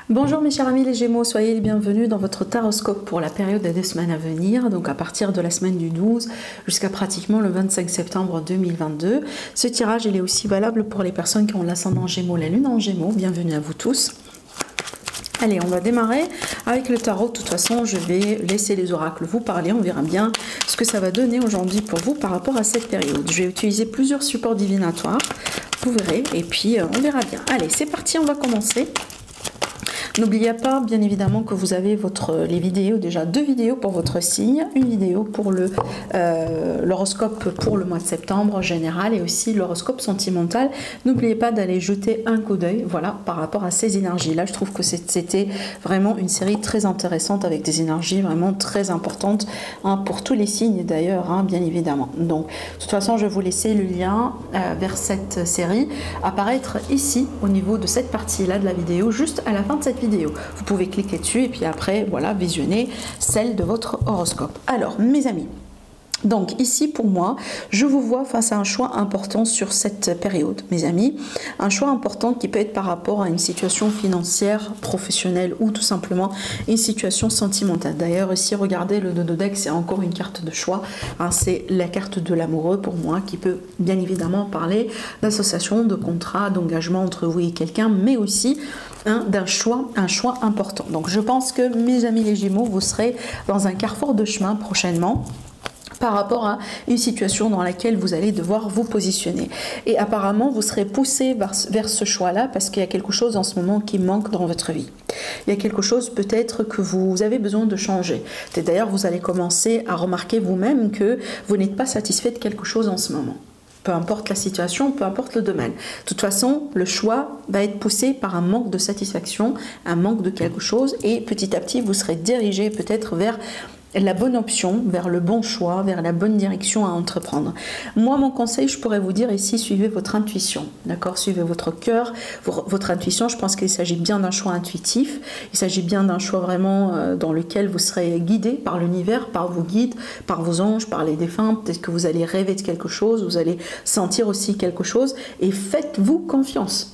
Bonjour mes chers amis les Gémeaux, soyez les bienvenus dans votre taroscope pour la période des 2 semaines à venir, donc à partir de la semaine du 12 jusqu'à pratiquement le 25 septembre 2022. Ce tirage il est aussi valable pour les personnes qui ont l'ascendant Gémeaux, la lune en Gémeaux. Bienvenue à vous tous. Allez, on va démarrer avec le tarot. De toute façon, je vais laisser les oracles vous parler. On verra bien ce que ça va donner aujourd'hui pour vous par rapport à cette période. Je vais utiliser plusieurs supports divinatoires, vous verrez, et puis on verra bien. Allez, c'est parti, on va commencer. N'oubliez pas, bien évidemment, que vous avez les vidéos, déjà 2 vidéos pour votre signe, une vidéo pour l'horoscope pour le mois de septembre général et aussi l'horoscope sentimental. N'oubliez pas d'aller jeter un coup d'œil, voilà, par rapport à ces énergies-là. Je trouve que c'était vraiment une série très intéressante avec des énergies vraiment très importantes hein, pour tous les signes d'ailleurs, hein, bien évidemment. Donc, de toute façon, je vais vous laisser le lien vers cette série apparaître ici au niveau de cette partie-là de la vidéo, juste à la fin de cette vidéo. Vous pouvez cliquer dessus et puis après, voilà, visionner celle de votre horoscope. Alors, mes amis, donc ici pour moi, je vous vois face à un choix important sur cette période, mes amis. Un choix important qui peut être par rapport à une situation financière, professionnelle ou tout simplement une situation sentimentale. D'ailleurs ici, regardez le dodo deck, c'est encore une carte de choix. Hein, c'est la carte de l'amoureux pour moi qui peut bien évidemment parler d'association, de contrat, d'engagement entre vous et quelqu'un, mais aussi d'un choix, un choix important. Donc je pense que mes amis les Gémeaux, vous serez dans un carrefour de chemin prochainement par rapport à une situation dans laquelle vous allez devoir vous positionner. Et apparemment, vous serez poussé vers ce choix-là parce qu'il y a quelque chose en ce moment qui manque dans votre vie. Il y a quelque chose peut-être que vous avez besoin de changer. D'ailleurs, vous allez commencer à remarquer vous-même que vous n'êtes pas satisfait de quelque chose en ce moment. Peu importe la situation, peu importe le domaine. De toute façon, le choix va être poussé par un manque de satisfaction, un manque de quelque chose, et petit à petit, vous serez dirigé peut-être vers la bonne option, vers le bon choix, vers la bonne direction à entreprendre. Moi, mon conseil, je pourrais vous dire ici, suivez votre intuition, d'accord? Suivez votre cœur, votre intuition. Je pense qu'il s'agit bien d'un choix intuitif. Il s'agit bien d'un choix vraiment dans lequel vous serez guidé par l'univers, par vos guides, par vos anges, par les défunts. Peut-être que vous allez rêver de quelque chose, vous allez sentir aussi quelque chose et faites-vous confiance.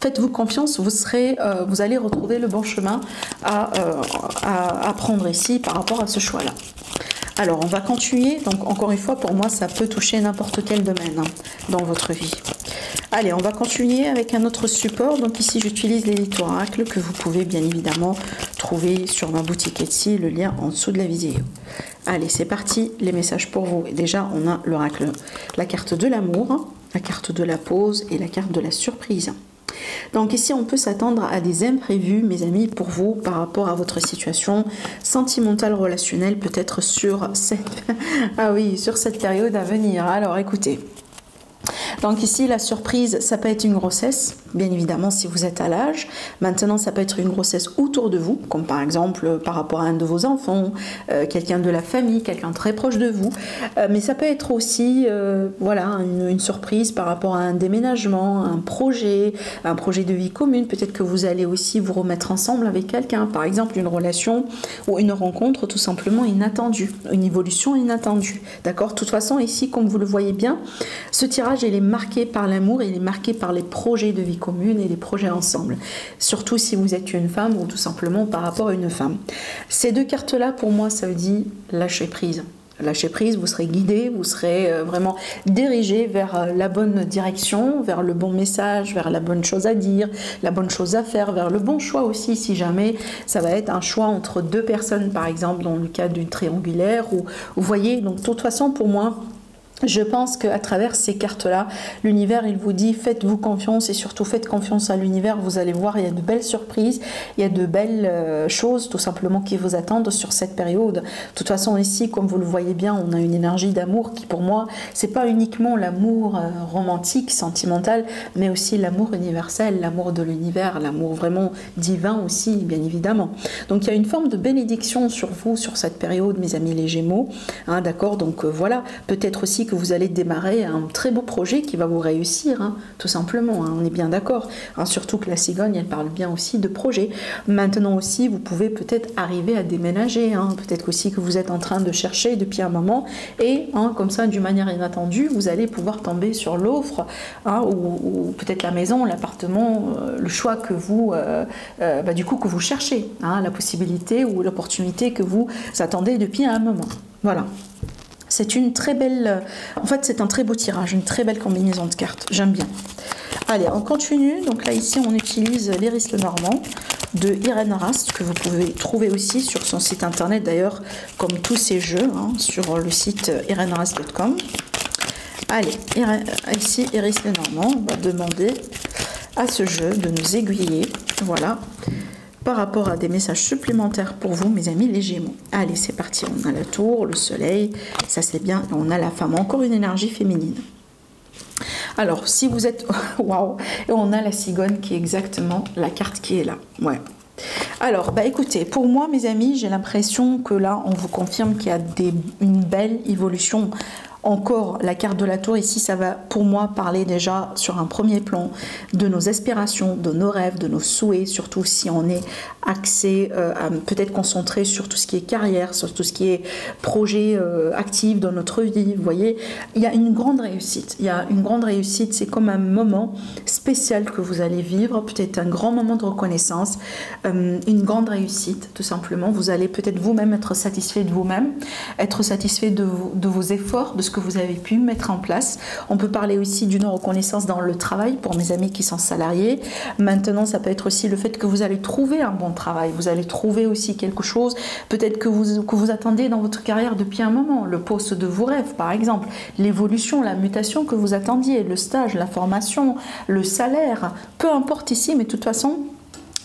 Faites-vous confiance, vous allez retrouver le bon chemin à prendre ici par rapport à ce choix-là. Alors, on va continuer. Donc, encore une fois, pour moi, ça peut toucher n'importe quel domaine hein, dans votre vie. Allez, on va continuer avec un autre support. Donc ici, j'utilise l'élite oracle que vous pouvez bien évidemment trouver sur ma boutique Etsy, le lien en dessous de la vidéo. Allez, c'est parti, les messages pour vous. Et déjà, on a l'oracle, la carte de l'amour, la carte de la pause et la carte de la surprise. Donc ici, on peut s'attendre à des imprévus, mes amis, pour vous, par rapport à votre situation sentimentale, relationnelle, peut-être sur cette période à venir. Alors, écoutez. Donc ici, la surprise, ça peut être une grossesse, bien évidemment, si vous êtes à l'âge. Maintenant, ça peut être une grossesse autour de vous, comme par exemple par rapport à un de vos enfants, quelqu'un de la famille, quelqu'un très proche de vous. Mais ça peut être aussi voilà, une surprise par rapport à un déménagement, un projet de vie commune. Peut-être que vous allez aussi vous remettre ensemble avec quelqu'un. Par exemple, une relation ou une rencontre tout simplement inattendue, une évolution inattendue. D'accord? De toute façon, ici, comme vous le voyez bien, ce tirage, il est marqué par l'amour, il est marqué par les projets de vie commune et les projets ensemble. Surtout si vous êtes une femme ou tout simplement par rapport à une femme. Ces 2 cartes-là, pour moi, ça veut dire lâcher prise. Lâcher prise, vous serez guidé, vous serez vraiment dirigé vers la bonne direction, vers le bon message, vers la bonne chose à dire, la bonne chose à faire, vers le bon choix aussi, si jamais ça va être un choix entre 2 personnes, par exemple, dans le cas d'une triangulaire, ou vous voyez, donc de toute façon, pour moi, je pense qu'à travers ces cartes-là, l'univers, il vous dit, faites-vous confiance et surtout faites confiance à l'univers. Vous allez voir, il y a de belles surprises, il y a de belles choses tout simplement qui vous attendent sur cette période. De toute façon, ici, comme vous le voyez bien, on a une énergie d'amour qui, pour moi, c'est pas uniquement l'amour romantique, sentimental, mais aussi l'amour universel, l'amour de l'univers, l'amour vraiment divin aussi, bien évidemment. Donc, il y a une forme de bénédiction sur vous, sur cette période, mes amis les Gémeaux. Hein, d'accord? Donc, voilà, peut-être aussi que vous allez démarrer un très beau projet qui va vous réussir, hein, tout simplement, hein, on est bien d'accord. Hein, surtout que la cigogne, elle parle bien aussi de projet. Maintenant aussi, vous pouvez peut-être arriver à déménager, hein, peut-être aussi que vous êtes en train de chercher depuis un moment, et hein, comme ça, d'une manière inattendue, vous allez pouvoir tomber sur l'offre, hein, ou peut-être la maison, l'appartement, le choix que vous, du coup, que vous cherchez, hein, la possibilité ou l'opportunité que vous attendez depuis un moment. Voilà. C'est une très belle... En fait, c'est un très beau tirage, une très belle combinaison de cartes. J'aime bien. Allez, on continue. Donc là, ici, on utilise l'Iris Lenormand de Irène Rast, que vous pouvez trouver aussi sur son site internet, d'ailleurs, comme tous ces jeux, hein, sur le site irenerast.com. Allez, ici, Iris Lenormand, on va demander à ce jeu de nous aiguiller. Voilà. Par rapport à des messages supplémentaires pour vous, mes amis, les Gémeaux. Allez, c'est parti. On a la tour, le soleil, ça c'est bien. On a la femme, encore une énergie féminine. Alors, si vous êtes... Waouh. Et on a la cigogne qui est exactement la carte qui est là. Ouais. Alors, écoutez, pour moi, mes amis, j'ai l'impression que là, on vous confirme qu'il y a une belle évolution. Encore, la carte de la tour, ici, ça va pour moi parler déjà sur un premier plan de nos aspirations, de nos rêves, de nos souhaits, surtout si on est axé, peut-être concentré sur tout ce qui est carrière, sur tout ce qui est projet actif dans notre vie. Vous voyez, il y a une grande réussite. Il y a une grande réussite, c'est comme un moment spécial que vous allez vivre, peut-être un grand moment de reconnaissance, une grande réussite, tout simplement. Vous allez peut-être vous-même être satisfait de vous-même, être satisfait de vos efforts, de ce que vous avez pu mettre en place. On peut parler aussi d'une reconnaissance dans le travail pour mes amis qui sont salariés. Maintenant, ça peut être aussi le fait que vous allez trouver un bon travail. Vous allez trouver aussi quelque chose, peut-être que vous attendez dans votre carrière depuis un moment. Le poste de vos rêves, par exemple. L'évolution, la mutation que vous attendiez, le stage, la formation, le salaire. Peu importe ici, mais de toute façon,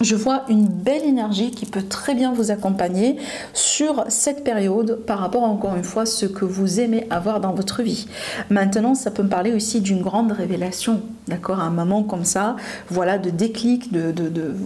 je vois une belle énergie qui peut très bien vous accompagner sur cette période par rapport, encore une fois, à ce que vous aimez avoir dans votre vie. Maintenant, ça peut me parler aussi d'une grande révélation, d'accord, un moment comme ça, voilà, de déclic,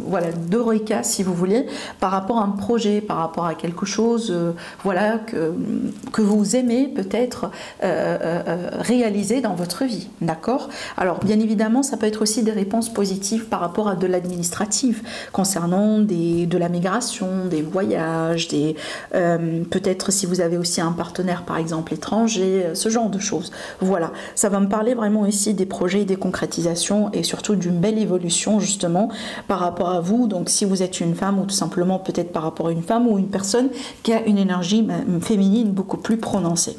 voilà, d'eureka, si vous voulez, par rapport à un projet, par rapport à quelque chose, voilà, que vous aimez peut-être réaliser dans votre vie, d'accord. Alors, bien évidemment, ça peut être aussi des réponses positives par rapport à de l'administratif, concernant de la migration, des voyages, peut-être si vous avez aussi un partenaire par exemple étranger, ce genre de choses. Voilà, ça va me parler vraiment ici des projets, des concrétisations et surtout d'une belle évolution justement par rapport à vous. Donc si vous êtes une femme ou tout simplement peut-être par rapport à une femme ou une personne qui a une énergie féminine beaucoup plus prononcée.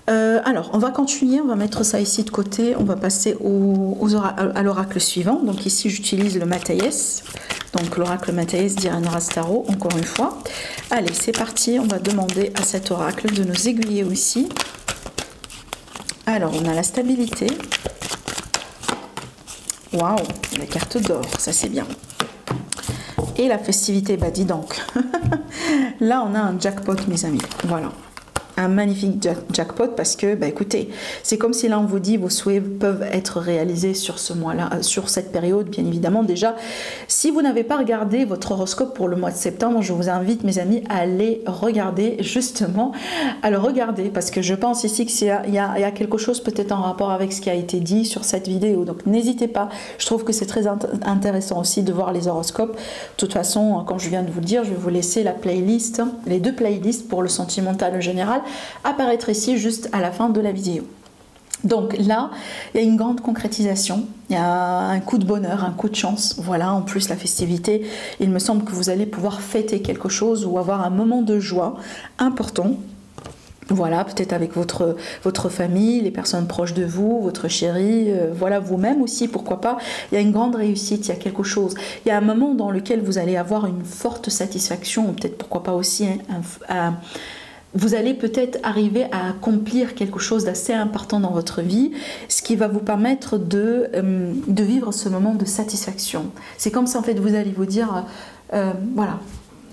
Alors, on va continuer, on va mettre ça ici de côté, on va passer à l'oracle suivant. Donc ici, j'utilise le Mathias, donc l'oracle Mathias d'Irène Rast Tarot, encore une fois. Allez, c'est parti, on va demander à cet oracle de nous aiguiller aussi. Alors, on a la stabilité. Waouh, la carte d'or, ça c'est bien. Et la festivité, bah dis donc. Là, on a un jackpot, mes amis, voilà. Un magnifique jackpot parce que, bah écoutez, c'est comme si là on vous dit vos souhaits peuvent être réalisés sur ce mois-là, sur cette période, bien évidemment. Déjà, si vous n'avez pas regardé votre horoscope pour le mois de septembre, je vous invite, mes amis, à aller regarder, justement, à le regarder, parce que je pense ici qu'il y a quelque chose peut-être en rapport avec ce qui a été dit sur cette vidéo. Donc n'hésitez pas, je trouve que c'est très intéressant aussi de voir les horoscopes. De toute façon, comme je viens de vous le dire, je vais vous laisser la playlist, les deux playlists pour le sentimental général, apparaître ici juste à la fin de la vidéo. Donc là, il y a une grande concrétisation, il y a un coup de bonheur, un coup de chance. Voilà, en plus la festivité, il me semble que vous allez pouvoir fêter quelque chose ou avoir un moment de joie important. Voilà, peut-être avec votre famille, les personnes proches de vous, votre chéri, voilà, vous-même aussi, pourquoi pas. Il y a une grande réussite, il y a quelque chose. Il y a un moment dans lequel vous allez avoir une forte satisfaction, peut-être pourquoi pas aussi vous allez peut-être arriver à accomplir quelque chose d'assez important dans votre vie, ce qui va vous permettre de vivre ce moment de satisfaction. C'est comme ça, en fait, vous allez vous dire, voilà,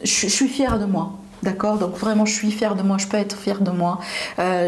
je suis fière de moi. D'accord, donc vraiment je suis fière de moi, je peux être fière de moi,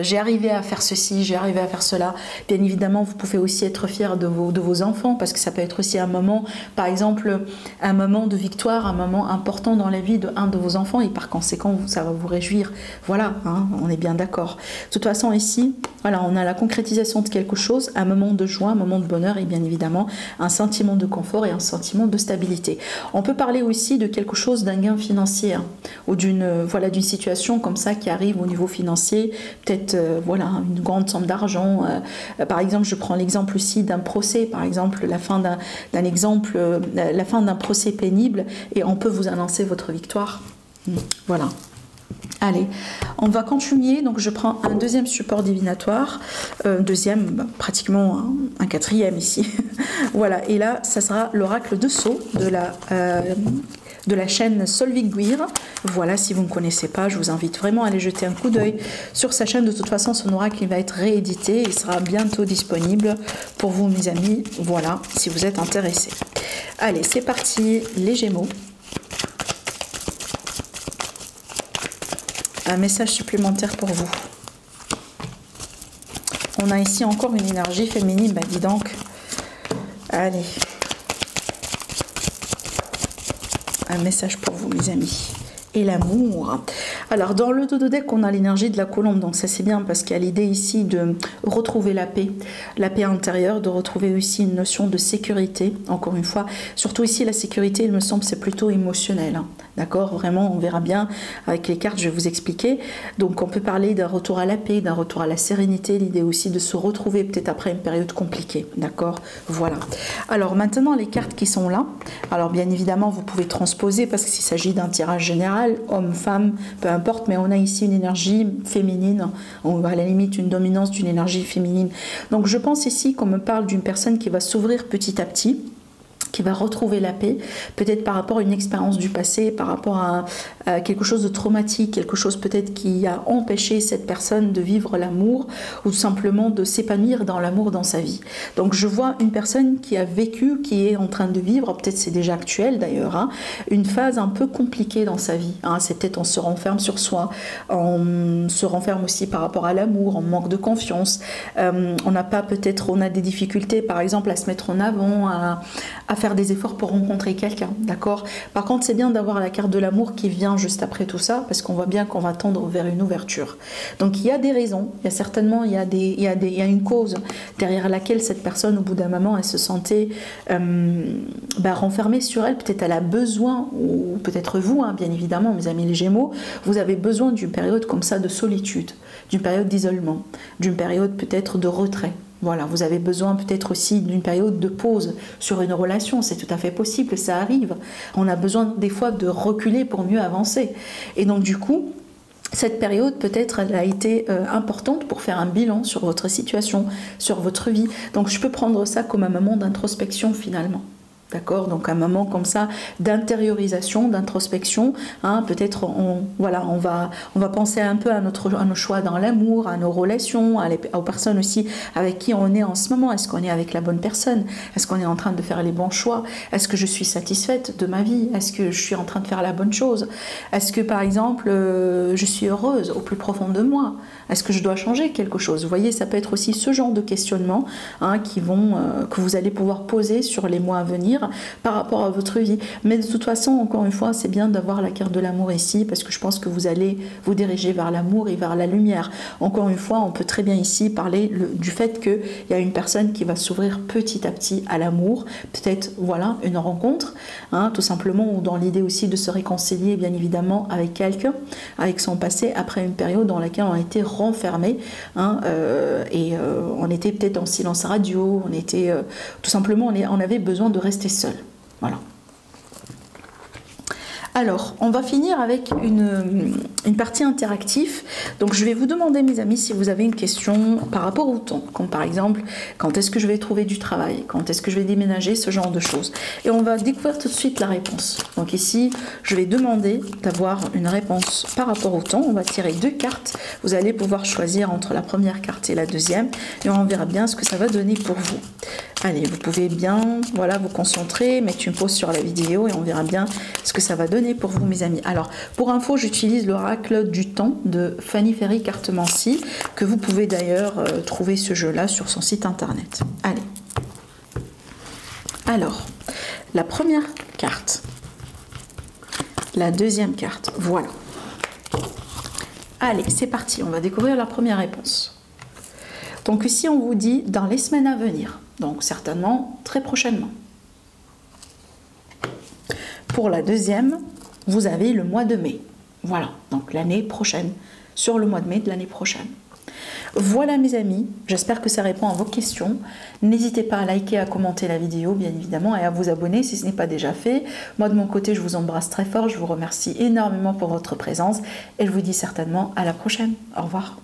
j'ai arrivé à faire ceci, j'ai arrivé à faire cela. Bien évidemment vous pouvez aussi être fière de vos enfants, parce que ça peut être aussi un moment, par exemple un moment de victoire, un moment important dans la vie de un de vos enfants, et par conséquent ça va vous réjouir. Voilà, hein, on est bien d'accord. De toute façon ici, voilà, on a la concrétisation de quelque chose, un moment de joie, un moment de bonheur, et bien évidemment un sentiment de confort et un sentiment de stabilité. On peut parler aussi de quelque chose, d'un gain financier, hein, ou d'une situation comme ça qui arrive au niveau financier, peut-être voilà, une grande somme d'argent. Par exemple, je prends l'exemple aussi d'un procès, par exemple la fin d'un procès pénible, et on peut vous annoncer votre victoire. Voilà. Allez, on va continuer. Donc je prends un deuxième support divinatoire, deuxième, pratiquement un quatrième ici. Voilà, et là ça sera l'oracle de Sceaux de la chaîne Solveig Guir. Voilà, si vous ne connaissez pas, je vous invite vraiment à aller jeter un coup d'œil sur sa chaîne. De toute façon, son oracle il va être réédité, il sera bientôt disponible pour vous, mes amis. Voilà, si vous êtes intéressés. Allez, c'est parti, les Gémeaux. Un message supplémentaire pour vous. On a ici encore une énergie féminine, bah dis donc. Allez. Un message pour vous, mes amis. Et l'amour. Alors dans le dos de deck, on a l'énergie de la colombe, donc ça c'est bien parce qu'il y a l'idée ici de retrouver la paix intérieure, de retrouver aussi une notion de sécurité, encore une fois. Surtout ici la sécurité, il me semble, c'est plutôt émotionnel, hein. D'accord, vraiment on verra bien avec les cartes, je vais vous expliquer. Donc on peut parler d'un retour à la paix, d'un retour à la sérénité, l'idée aussi de se retrouver peut-être après une période compliquée, d'accord. Voilà. Alors maintenant les cartes qui sont là, alors bien évidemment vous pouvez transposer parce qu'il s'agit d'un tirage général, homme, femme, peu importe, mais on a ici une énergie féminine, on va à la limite une dominance d'une énergie féminine. Donc je pense ici qu'on me parle d'une personne qui va s'ouvrir petit à petit, qui va retrouver la paix, peut-être par rapport à une expérience du passé, par rapport à quelque chose de traumatique, quelque chose peut-être qui a empêché cette personne de vivre l'amour ou tout simplement de s'épanouir dans l'amour dans sa vie. Donc je vois une personne qui a vécu, qui est en train de vivre, peut-être c'est déjà actuel d'ailleurs, hein, une phase un peu compliquée dans sa vie. Hein, c'est peut-être on se renferme sur soi, on se renferme aussi par rapport à l'amour, on manque de confiance, on n'a pas peut-être, on a des difficultés par exemple à se mettre en avant, à faire des efforts pour rencontrer quelqu'un, d'accord. Par contre, c'est bien d'avoir la carte de l'amour qui vient juste après tout ça, parce qu'on voit bien qu'on va tendre vers une ouverture. Donc il y a des raisons, il y a certainement, il y a une cause derrière laquelle cette personne, au bout d'un moment, elle se sentait renfermée sur elle. Peut-être elle a besoin, ou peut-être vous, hein, bien évidemment, mes amis les Gémeaux, vous avez besoin d'une période comme ça de solitude, d'une période d'isolement, d'une période peut-être de retrait. Voilà, vous avez besoin peut-être aussi d'une période de pause sur une relation, c'est tout à fait possible, ça arrive. On a besoin des fois de reculer pour mieux avancer. Et donc du coup, cette période peut-être elle a été importante pour faire un bilan sur votre situation, sur votre vie. Donc je peux prendre ça comme un moment d'introspection finalement. D'accord, donc un moment comme ça d'intériorisation, d'introspection, hein, peut-être on va penser un peu à nos choix dans l'amour, à nos relations, aux personnes aussi avec qui on est en ce moment. Est-ce qu'on est avec la bonne personne? Est-ce qu'on est en train de faire les bons choix? Est-ce que je suis satisfaite de ma vie? Est-ce que je suis en train de faire la bonne chose? Est-ce que par exemple je suis heureuse au plus profond de moi? Est-ce que je dois changer quelque chose? Vous voyez, ça peut être aussi ce genre de questionnement, hein, que vous allez pouvoir poser sur les mois à venir par rapport à votre vie. Mais de toute façon, encore une fois, c'est bien d'avoir la carte de l'amour ici, parce que je pense que vous allez vous diriger vers l'amour et vers la lumière. Encore une fois, on peut très bien ici parler du fait qu'il y a une personne qui va s'ouvrir petit à petit à l'amour, peut-être voilà une rencontre, hein, tout simplement, ou dans l'idée aussi de se réconcilier bien évidemment avec quelqu'un, avec son passé, après une période dans laquelle on a été renfermé, hein, on était peut-être en silence radio, on était tout simplement, on avait besoin de rester seul. Voilà. Alors, on va finir avec une partie interactive. Donc, je vais vous demander, mes amis, si vous avez une question par rapport au temps, comme par exemple, quand est-ce que je vais trouver du travail, quand est-ce que je vais déménager, ce genre de choses. Et on va découvrir tout de suite la réponse. Donc ici, je vais demander d'avoir une réponse par rapport au temps. On va tirer 2 cartes. Vous allez pouvoir choisir entre la première carte et la deuxième. Et on verra bien ce que ça va donner pour vous. Allez, vous pouvez bien, voilà, vous concentrer, mettre une pause sur la vidéo et on verra bien ce que ça va donner pour vous, mes amis. Alors, pour info, j'utilise l'oracle du temps de Fanny Ferry Cartomancie, que vous pouvez d'ailleurs trouver ce jeu-là sur son site internet. Allez. Alors, la première carte, la deuxième carte, voilà. Allez, c'est parti, on va découvrir la première réponse. Donc ici, on vous dit dans les semaines à venir, donc certainement très prochainement. Pour la deuxième, vous avez le mois de mai. Voilà, donc l'année prochaine, sur le mois de mai de l'année prochaine. Voilà mes amis, j'espère que ça répond à vos questions. N'hésitez pas à liker, à commenter la vidéo bien évidemment et à vous abonner si ce n'est pas déjà fait. Moi de mon côté je vous embrasse très fort, je vous remercie énormément pour votre présence et je vous dis certainement à la prochaine. Au revoir.